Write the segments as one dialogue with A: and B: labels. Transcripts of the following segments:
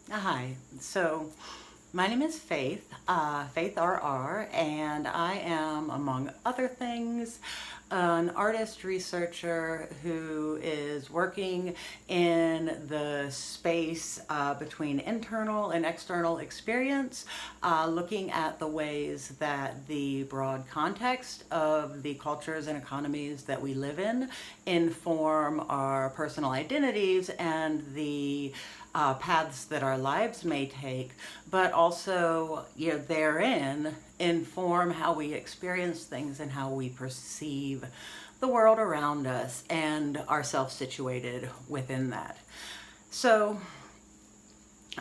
A: Hi, so my name is Faith, FAITHRR, and I am, among other things, an artist researcher who is working in the space between internal and external experience, looking at the ways that the broad context of the cultures and economies that we live in inform our personal identities and the paths that our lives may take, but also, therein inform how we experience things and how we perceive the world around us and ourselves situated within that. So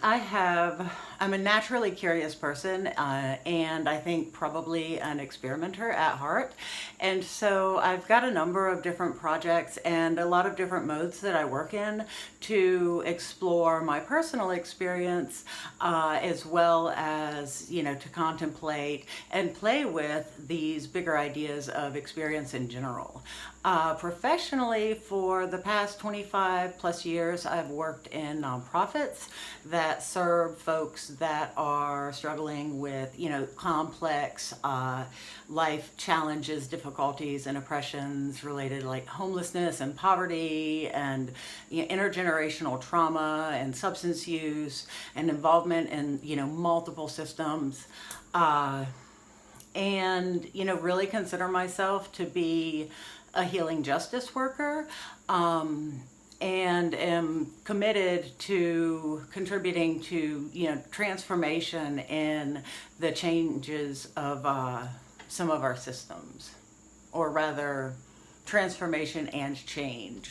A: I'm a naturally curious person, and I think probably an experimenter at heart. And so I've got a number of different projects and a lot of different modes that I work in to explore my personal experience, as well as, to contemplate and play with these bigger ideas of experience in general. Professionally, for the past 25 plus years, I've worked in nonprofits that serve folks that are struggling with, complex life challenges, difficulties, and oppressions related like homelessness and poverty and intergenerational trauma and substance use and involvement in, multiple systems. And, really consider myself to be a healing justice worker, and am committed to contributing to, transformation in the changes of some of our systems, or rather transformation and change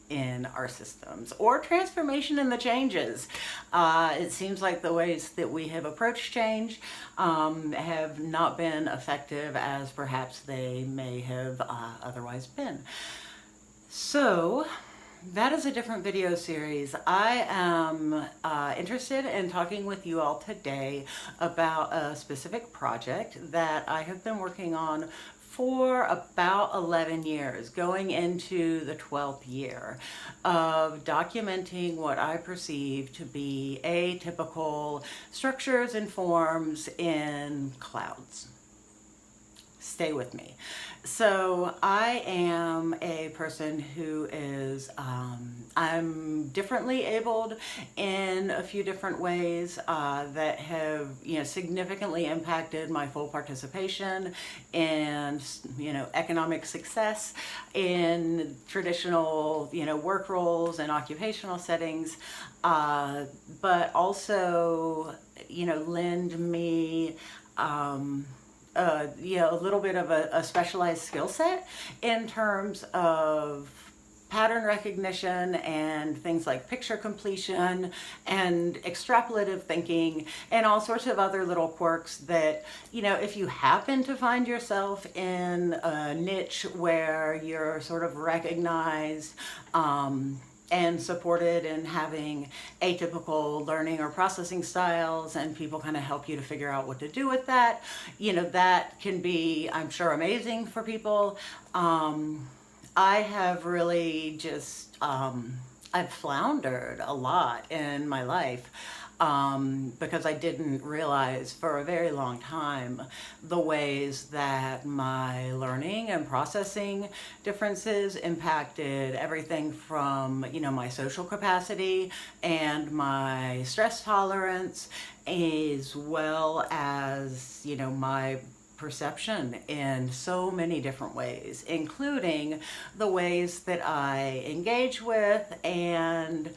A: in our systems, or transformation in the changes. It seems like the ways that we have approached change have not been effective as perhaps they may have otherwise been. So that is a different video series. I am interested in talking with you all today about a specific project that I have been working on for about 11 years, going into the 12th year of documenting what I perceive to be atypical structures and forms in clouds. Stay with me. So I am a person who is, I'm differently abled in a few different ways that have, significantly impacted my full participation and, economic success in traditional, work roles and occupational settings, but also, lend me, a little bit of a specialized skill set in terms of pattern recognition and things like picture completion and extrapolative thinking and all sorts of other little quirks that, if you happen to find yourself in a niche where you're sort of recognized, and supported in having atypical learning or processing styles, and people kind of help you to figure out what to do with that. That can be, I'm sure, amazing for people. I have really just, I've floundered a lot in my life. Because I didn't realize for a very long time the ways that my learning and processing differences impacted everything from, my social capacity and my stress tolerance, as well as, my perception in so many different ways, including the ways that I engage with and,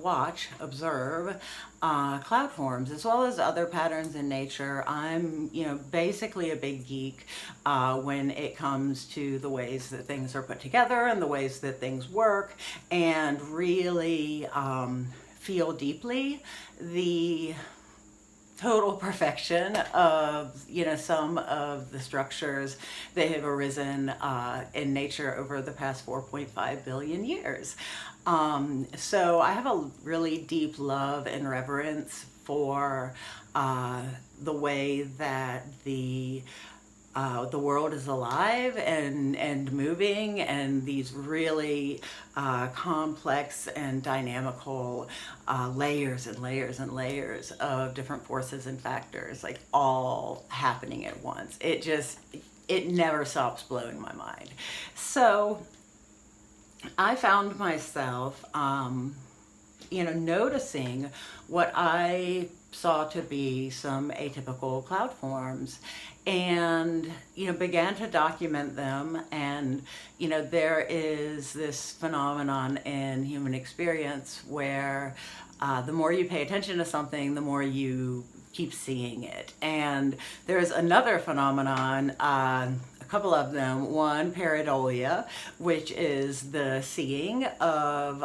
A: watch, observe cloud forms, as well as other patterns in nature. I'm, basically a big geek when it comes to the ways that things are put together and the ways that things work, and really feel deeply the total perfection of, some of the structures that have arisen in nature over the past 4.5 billion years. So I have a really deep love and reverence for the way that the the world is alive and moving, and these really complex and dynamical layers and layers and layers of different forces and factors, like all happening at once. It never stops blowing my mind. So I found myself, noticing what I saw to be some atypical cloud forms, and began to document them. And there is this phenomenon in human experience where the more you pay attention to something, the more you keep seeing it. And there's another phenomenon, a couple of them. One, pareidolia, which is the seeing of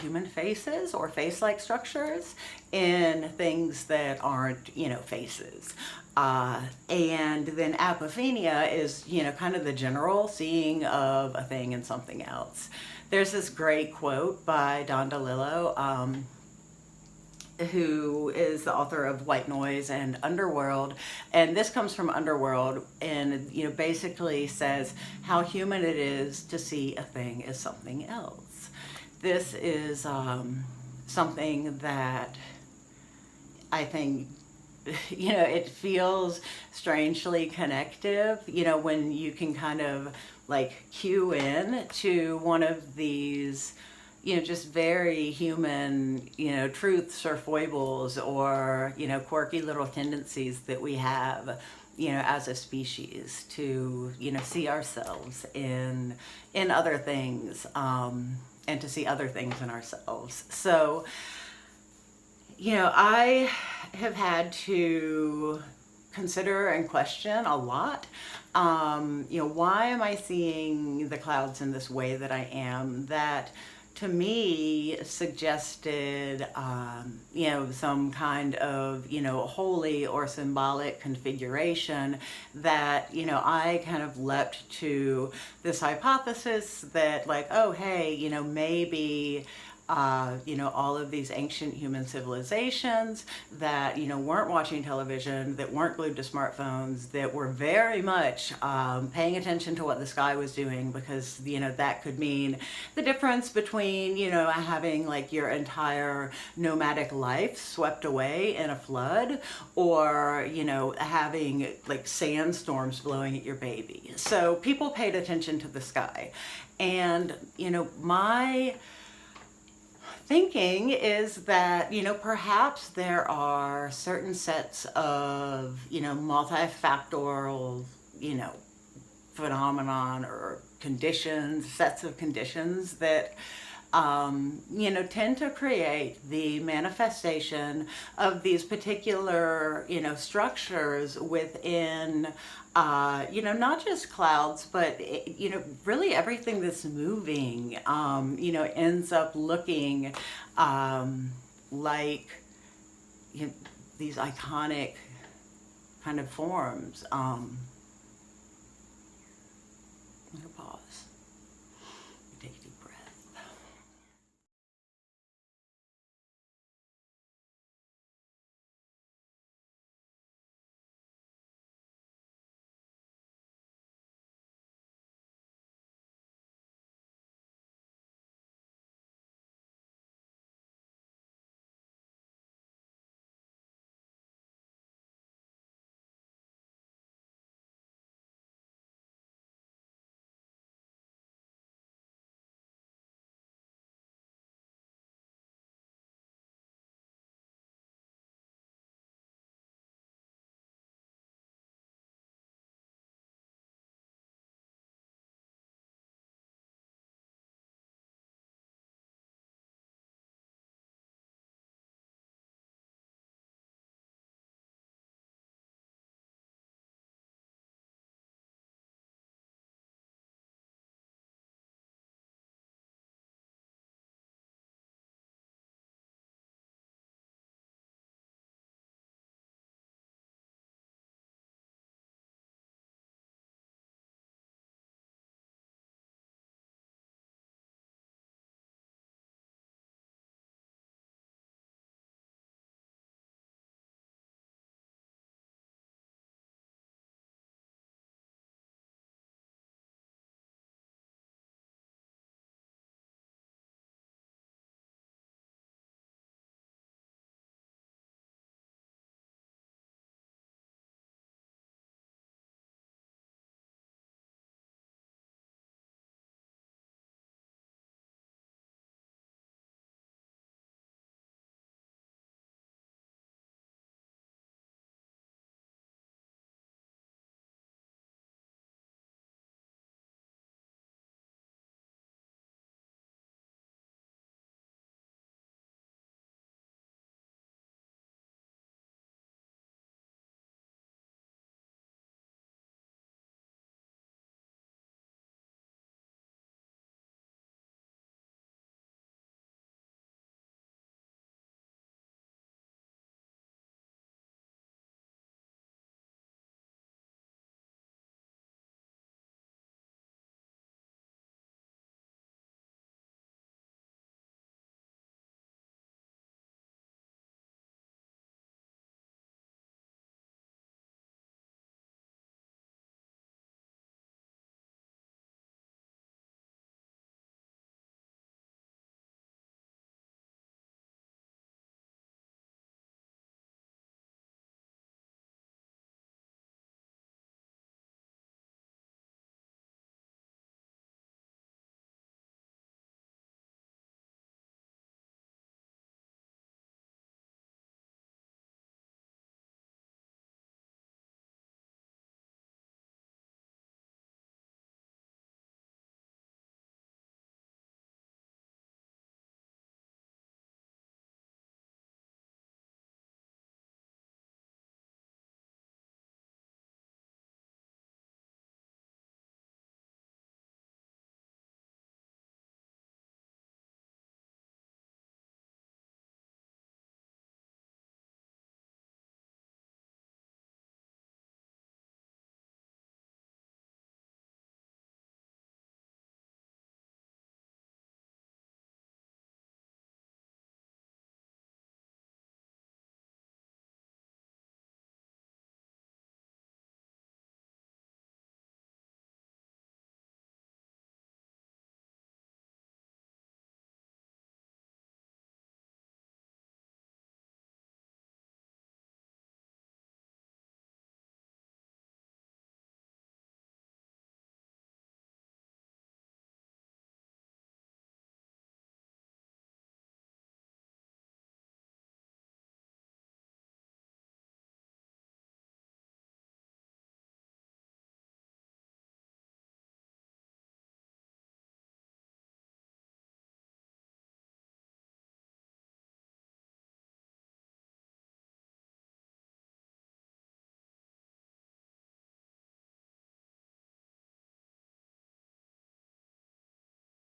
A: human faces or face-like structures in things that aren't, faces. And then apophenia is, kind of the general seeing of a thing in something else. There's this great quote by Don DeLillo, who is the author of White Noise and Underworld. And this comes from Underworld, and basically says how human it is to see a thing as something else. This is something that I think it feels strangely connective, when you can kind of like cue in to one of these just very human, truths or foibles or, quirky little tendencies that we have, as a species to, see ourselves in other things, and to see other things in ourselves. So, I have had to consider and question a lot, why am I seeing the clouds in this way that I am, that to me suggested, some kind of, holy or symbolic configuration that, I kind of leapt to this hypothesis that like, oh, hey, maybe, all of these ancient human civilizations that, weren't watching television, that weren't glued to smartphones, that were very much paying attention to what the sky was doing, because, that could mean the difference between, having like your entire nomadic life swept away in a flood, or, having like sandstorms blowing at your baby. So people paid attention to the sky. And, my thinking is that, perhaps there are certain sets of, multifactorial, phenomenon or conditions, sets of conditions that, tend to create the manifestation of these particular, structures within, not just clouds, but, really everything that's moving, ends up looking like these iconic kind of forms.